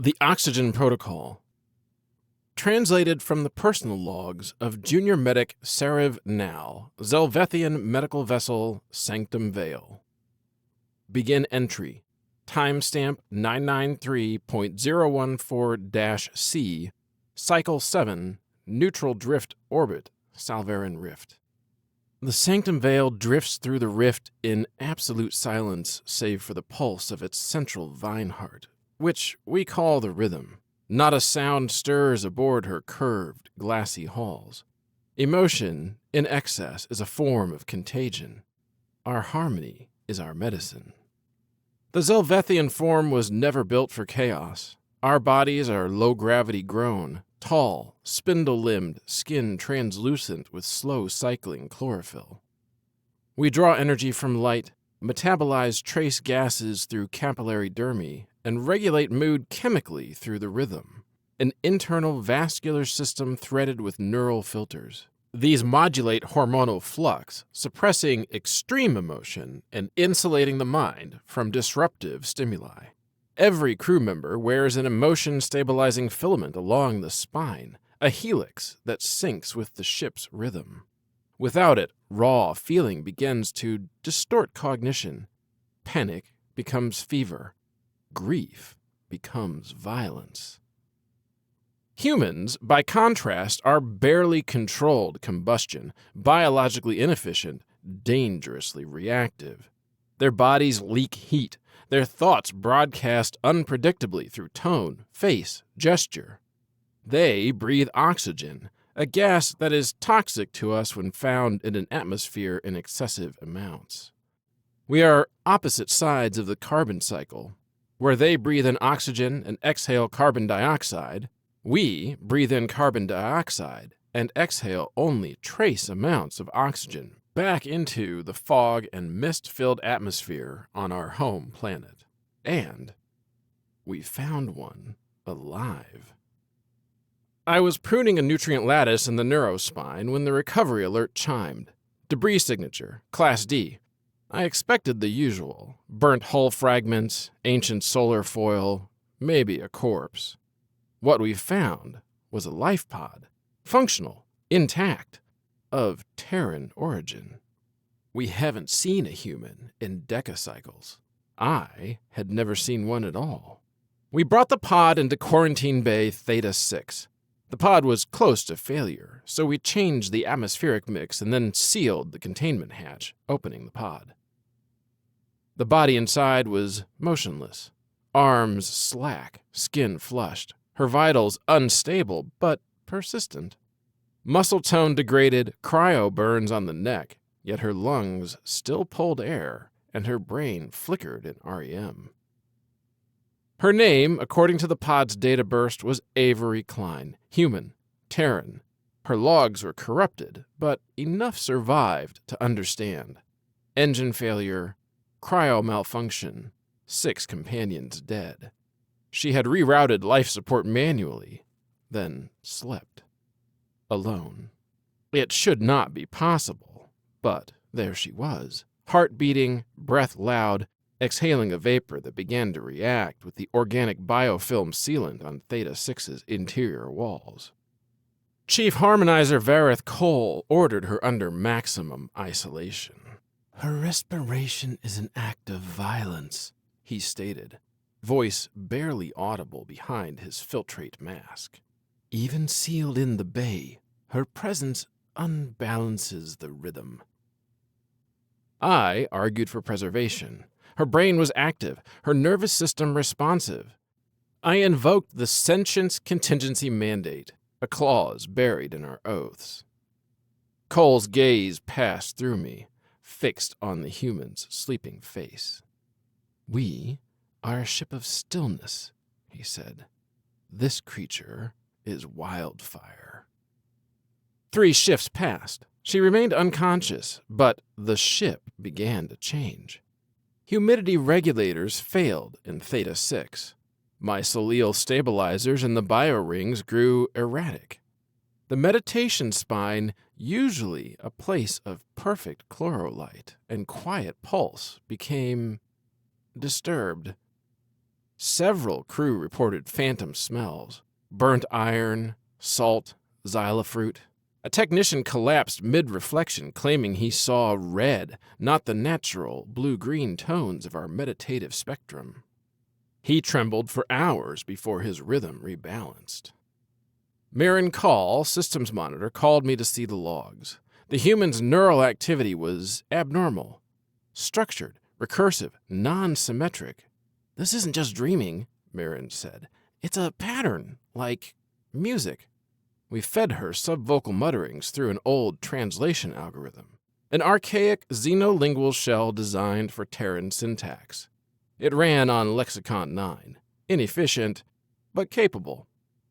The Oxygen Protocol. Translated from the personal logs of Junior Medic Sariv Nal, Zelvethian Medical Vessel Sanctum Vale. Begin entry. Timestamp 993.014-C, Cycle 7, Neutral Drift Orbit, Salvarin Rift. The Sanctum Vale drifts through the rift in absolute silence save for the pulse of its central vine heart, which we call the rhythm. Not a sound stirs aboard her curved, glassy halls. Emotion, in excess, is a form of contagion. Our harmony is our medicine. The Zelvethian form was never built for chaos. Our bodies are low-gravity grown, tall, spindle-limbed, skin translucent with slow-cycling chlorophyll. We draw energy from light, metabolize trace gases through capillary dermi, and regulate mood chemically through the rhythm, an internal vascular system threaded with neural filters. These modulate hormonal flux, suppressing extreme emotion and insulating the mind from disruptive stimuli. Every crew member wears an emotion-stabilizing filament along the spine, a helix that syncs with the ship's rhythm. Without it, raw feeling begins to distort cognition. Panic becomes fever. Grief becomes violence. Humans, by contrast, are barely controlled combustion, biologically inefficient, dangerously reactive. Their bodies leak heat. Their thoughts broadcast unpredictably through tone, face, gesture. They breathe oxygen, a gas that is toxic to us when found in an atmosphere in excessive amounts. We are opposite sides of the carbon cycle. Where they breathe in oxygen and exhale carbon dioxide, we breathe in carbon dioxide and exhale only trace amounts of oxygen back into the fog and mist-filled atmosphere on our home planet. And we found one alive. I was pruning a nutrient lattice in the neurospine when the recovery alert chimed. Debris signature, Class D. I expected the usual. Burnt hull fragments, ancient solar foil, maybe a corpse. What we found was a life pod, functional, intact, of Terran origin. We haven't seen a human in decacycles. I had never seen one at all. We brought the pod into Quarantine Bay Theta 6. The pod was close to failure, so we changed the atmospheric mix and then sealed the containment hatch, opening the pod. The body inside was motionless, arms slack, skin flushed, her vitals unstable but persistent. Muscle tone degraded, cryo burns on the neck, yet her lungs still pulled air and her brain flickered in REM. Her name, according to the pod's data burst, was Avery Klein, human, Terran. Her logs were corrupted, but enough survived to understand. Engine failure, cryo malfunction, 6 companions dead. She had rerouted life support manually, then slept. Alone. It should not be possible, but there she was, heart beating, breath loud, exhaling a vapor that began to react with the organic biofilm sealant on Theta 6's interior walls. Chief Harmonizer Vareth Cole ordered her under maximum isolation. Her respiration is an act of violence, he stated, voice barely audible behind his filtrate mask. Even sealed in the bay, her presence unbalances the rhythm. I argued for preservation. Her brain was active, her nervous system responsive. I invoked the Sentience Contingency Mandate, a clause buried in our oaths. Cole's gaze passed through me, fixed on the human's sleeping face. We are a ship of stillness, he said. This creature is wildfire. 3 shifts passed. She remained unconscious, but the ship began to change. Humidity regulators failed in Theta 6. Mycelial stabilizers in the biorings grew erratic. The meditation spine, usually a place of perfect chlorolight and quiet pulse, became disturbed. Several crew reported phantom smells: burnt iron, salt, xylofruit. A technician collapsed mid-reflection, claiming he saw red, not the natural blue-green tones of our meditative spectrum. He trembled for hours before his rhythm rebalanced. Mirren Call, systems monitor, called me to see the logs. The human's neural activity was abnormal, structured, recursive, non-symmetric. "This isn't just dreaming," Mirren said. "It's a pattern, like music." We fed her subvocal mutterings through an old translation algorithm, an archaic xenolingual shell designed for Terran syntax. It ran on Lexicon 9, inefficient, but capable.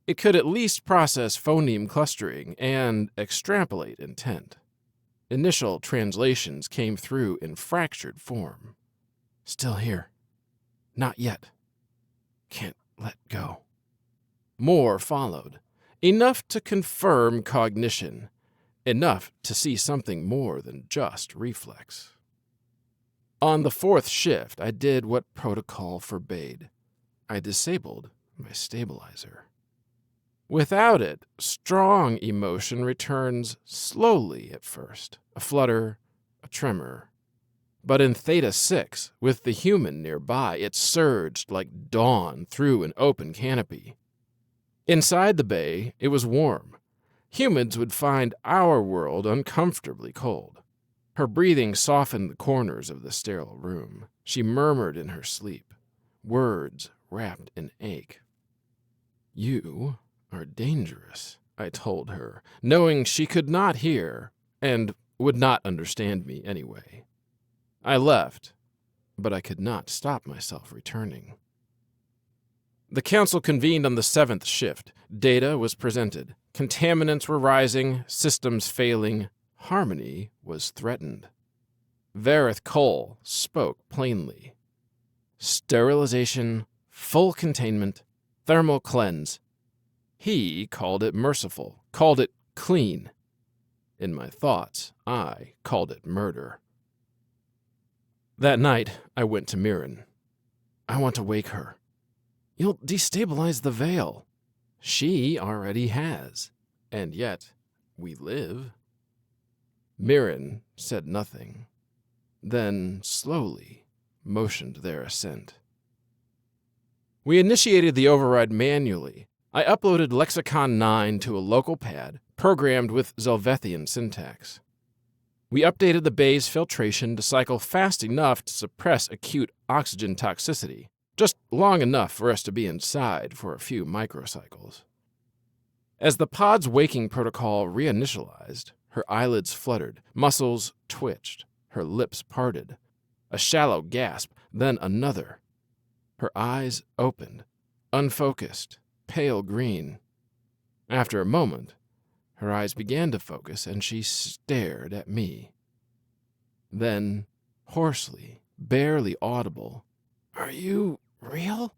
It could at least process phoneme clustering and extrapolate intent. Initial translations came through in fractured form. "Still here. Not yet. Can't let go." More followed. Enough to confirm cognition. Enough to see something more than just reflex. On the fourth shift, I did what protocol forbade. I disabled my stabilizer. Without it, strong emotion returns slowly at first, a flutter, a tremor. But in Theta 6, with the human nearby, it surged like dawn through an open canopy. Inside the bay, it was warm. Humans would find our world uncomfortably cold. Her breathing softened the corners of the sterile room. She murmured in her sleep, words wrapped in ache. "You are dangerous," I told her, knowing she could not hear and would not understand me anyway. I left, but I could not stop myself returning. The council convened on the 7th shift. Data was presented. Contaminants were rising, systems failing. Harmony was threatened. Vareth Cole spoke plainly. Sterilization, full containment, thermal cleanse. He called it merciful, called it clean. In my thoughts, I called it murder. That night, I went to Mirren. "I want to wake her." "You'll destabilize the veil." "She already has. And yet, we live." Mirren said nothing, then slowly motioned their ascent. We initiated the override manually. I uploaded Lexicon 9 to a local pad, programmed with Zelvethian syntax. We updated the bay's filtration to cycle fast enough to suppress acute oxygen toxicity, just long enough for us to be inside for a few microcycles. As the pod's waking protocol reinitialized, her eyelids fluttered, muscles twitched, her lips parted. A shallow gasp, then another. Her eyes opened, unfocused, pale green. After a moment, her eyes began to focus and she stared at me. Then, hoarsely, barely audible, "Are you real?"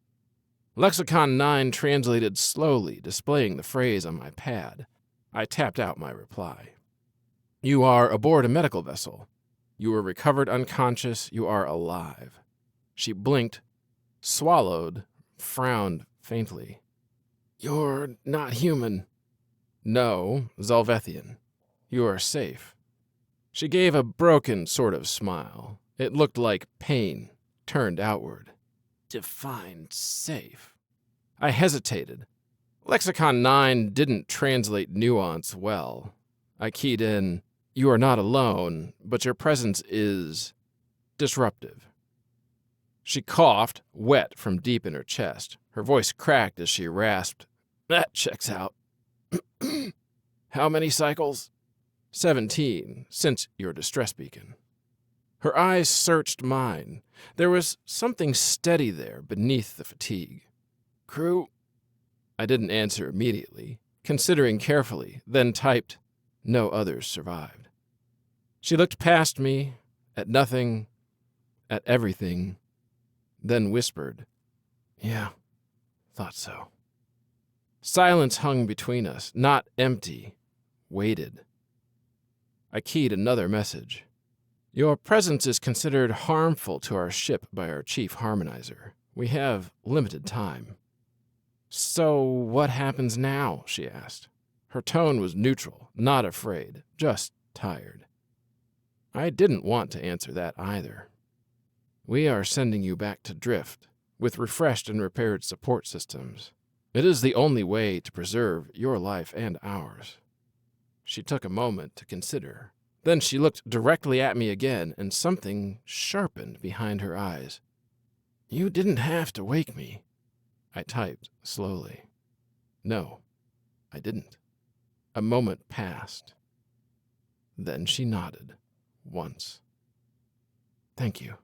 Lexicon 9 translated slowly, displaying the phrase on my pad. I tapped out my reply. "You are aboard a medical vessel. You were recovered unconscious. You are alive." She blinked, swallowed, frowned faintly. "You're not human." "No, Zelvethian. You are safe." She gave a broken sort of smile. It looked like pain turned outward. "Defined safe." I hesitated. Lexicon 9 didn't translate nuance well. I keyed in, "You are not alone, but your presence is disruptive." She coughed, wet from deep in her chest. Her voice cracked as she rasped, "That checks out." "How many cycles?" 17, since your distress beacon." Her eyes searched mine. There was something steady there beneath the fatigue. "Crew?" I didn't answer immediately, considering carefully, then typed, "No others survived." She looked past me, at nothing, at everything, then whispered, "Yeah, thought so." Silence hung between us, not empty, waited. I keyed another message. "Your presence is considered harmful to our ship by our chief harmonizer. We have limited time. So what happens now? She asked. Her tone was neutral, not afraid, just tired. I didn't want to answer that either. We are sending you back to Drift, with refreshed and repaired support systems. It is the only way to preserve your life and ours. She took a moment to consider. Then she looked directly at me again, and something sharpened behind her eyes. You didn't have to wake me. I typed slowly. No, I didn't. A moment passed. Then she nodded, once. Thank you.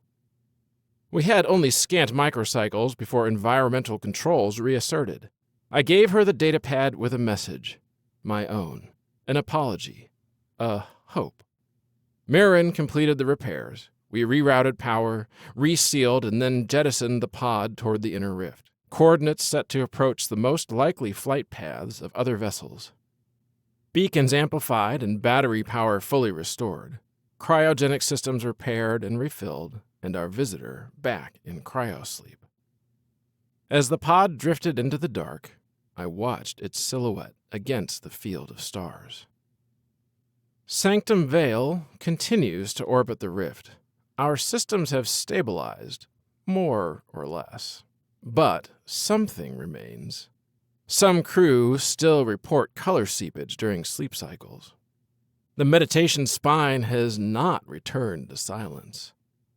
We had only scant microcycles before environmental controls reasserted. I gave her the datapad with a message. My own. An apology. A hope. Mirren completed the repairs. We rerouted power, resealed, and then jettisoned the pod toward the inner rift. Coordinates set to approach the most likely flight paths of other vessels. Beacons amplified and battery power fully restored. Cryogenic systems repaired and refilled, and our visitor back in cryosleep. As the pod drifted into the dark, I watched its silhouette against the field of stars. Sanctum Vale continues to orbit the rift. Our systems have stabilized, more or less. But something remains. Some crew still report color seepage during sleep cycles. The meditation spine has not returned to silence.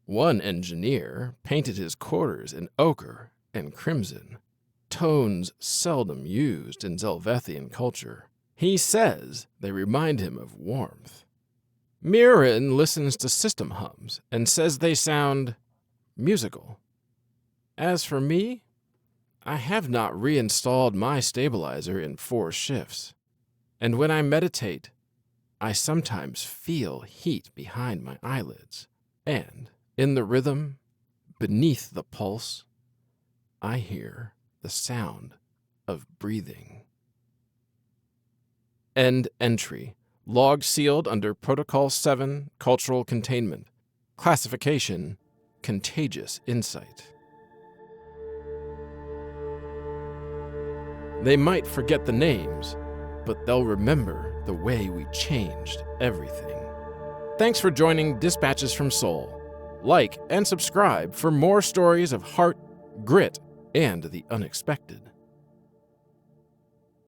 One engineer painted his quarters in ochre and crimson, tones seldom used in Zelvethian culture. He says they remind him of warmth. Mirren listens to system hums and says they sound musical. As for me, I have not reinstalled my stabilizer in 4 shifts, and when I meditate, I sometimes feel heat behind my eyelids, and in the rhythm, beneath the pulse, I hear the sound of breathing. End entry. Log sealed under Protocol 7, Cultural Containment. Classification, Contagious Insight. They might forget the names, but they'll remember the way we changed everything. Thanks for joining Dispatches from Sol. Like and subscribe for more stories of heart, grit, and the unexpected.